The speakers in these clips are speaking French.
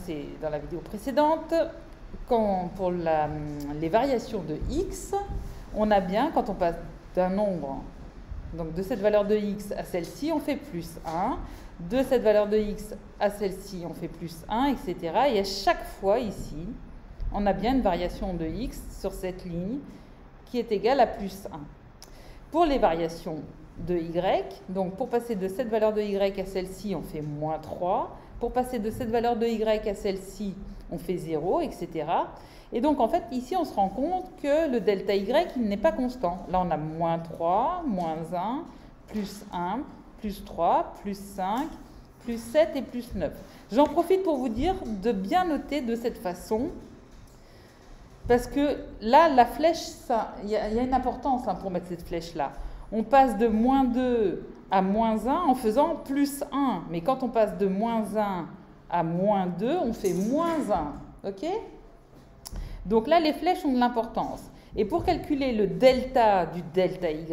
commencé dans la vidéo précédente, pour les variations de x, on a bien, quand on passe d'un nombre, donc de cette valeur de x à celle-ci, on fait plus 1. De cette valeur de x à celle-ci, on fait plus 1, etc. Et à chaque fois ici, on a bien une variation de x sur cette ligne qui est égale à plus 1. Pour les variations de y, donc pour passer de cette valeur de y à celle-ci, on fait moins 3. Pour passer de cette valeur de y à celle-ci, on fait 0, etc. Et donc, en fait, ici, on se rend compte que le delta y, il n'est pas constant. Là, on a moins 3, moins 1, plus 1, plus 3, plus 5, plus 7 et plus 9. J'en profite pour vous dire de bien noter de cette façon, parce que là, la flèche, il y a une importance pour mettre cette flèche-là. On passe de moins 2 à moins 1 en faisant plus 1. Mais quand on passe de moins 1 à moins 2, on fait moins 1. OK ? Donc là, les flèches ont de l'importance. Et pour calculer le delta du delta y,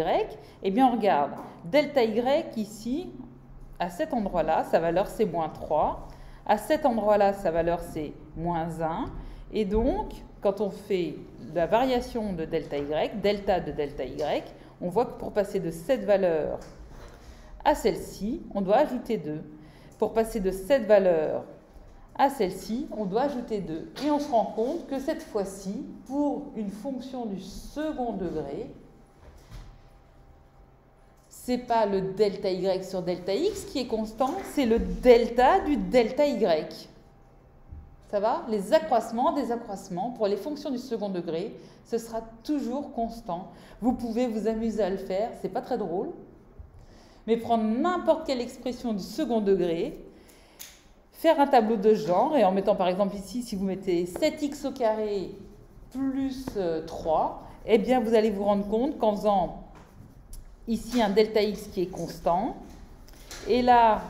eh bien, on regarde. Delta y, ici, à cet endroit-là, sa valeur, c'est moins 3. À cet endroit-là, sa valeur, c'est moins 1. Et donc, quand on fait la variation de delta de delta y, on voit que pour passer de cette valeur à celle-ci, on doit ajouter 2. Pour passer de cette valeur à celle-ci, on doit ajouter 2. Et on se rend compte que cette fois-ci, pour une fonction du second degré, ce n'est pas le delta y sur delta x qui est constant, c'est le delta du delta y. Ça va? Les accroissements, désaccroissements, pour les fonctions du second degré, ce sera toujours constant. Vous pouvez vous amuser à le faire, c'est pas très drôle, mais prendre n'importe quelle expression du second degré, faire un tableau de genre, et en mettant par exemple ici, si vous mettez 7x au carré plus 3, eh bien vous allez vous rendre compte qu'en faisant ici un delta x qui est constant, et là,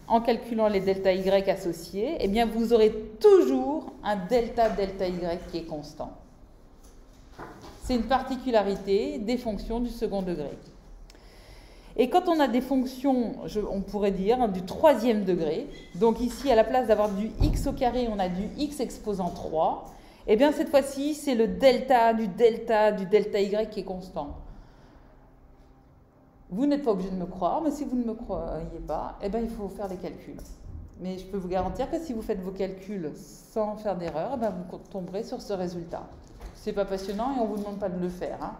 en calculant les delta y associés, eh bien vous aurez toujours un delta y qui est constant. C'est une particularité des fonctions du second degré. Et quand on a des fonctions, on pourrait dire, du troisième degré, donc ici, à la place d'avoir du x au carré, on a du x exposant 3, eh bien cette fois-ci, c'est le delta du delta y qui est constant. Vous n'êtes pas obligé de me croire, mais si vous ne me croyez pas, eh bien il faut faire des calculs. Mais je peux vous garantir que si vous faites vos calculs sans faire d'erreur, eh bien vous tomberez sur ce résultat. C'est pas passionnant et on ne vous demande pas de le faire, hein.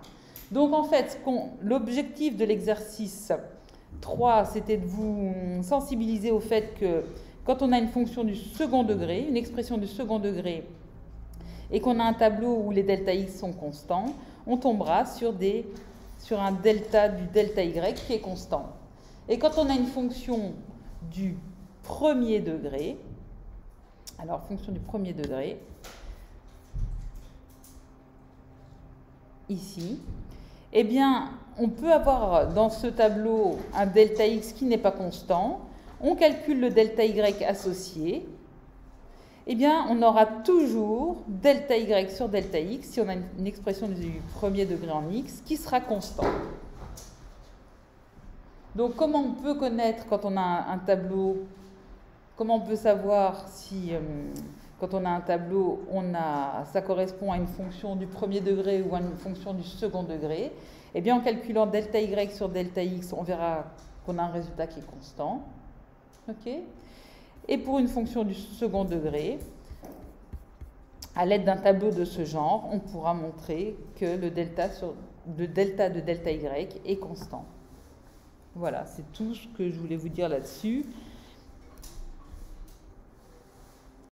Donc en fait, l'objectif de l'exercice 3, c'était de vous sensibiliser au fait que quand on a une fonction du second degré, une expression du second degré, et qu'on a un tableau où les delta x sont constants, on tombera sur un delta du delta y qui est constant. Et quand on a une fonction du premier degré, alors fonction du premier degré, ici, eh bien, on peut avoir dans ce tableau un delta x qui n'est pas constant. On calcule le delta y associé. Eh bien, on aura toujours delta y sur delta x, si on a une expression du premier degré en x, qui sera constant. Donc, comment on peut connaître quand on a un tableau, comment on peut savoir si... quand on a un tableau, ça correspond à une fonction du premier degré ou à une fonction du second degré. Eh bien, en calculant delta y sur delta x, on verra qu'on a un résultat qui est constant. OK ? Et pour une fonction du second degré, à l'aide d'un tableau de ce genre, on pourra montrer que le delta de delta y est constant. Voilà, c'est tout ce que je voulais vous dire là-dessus.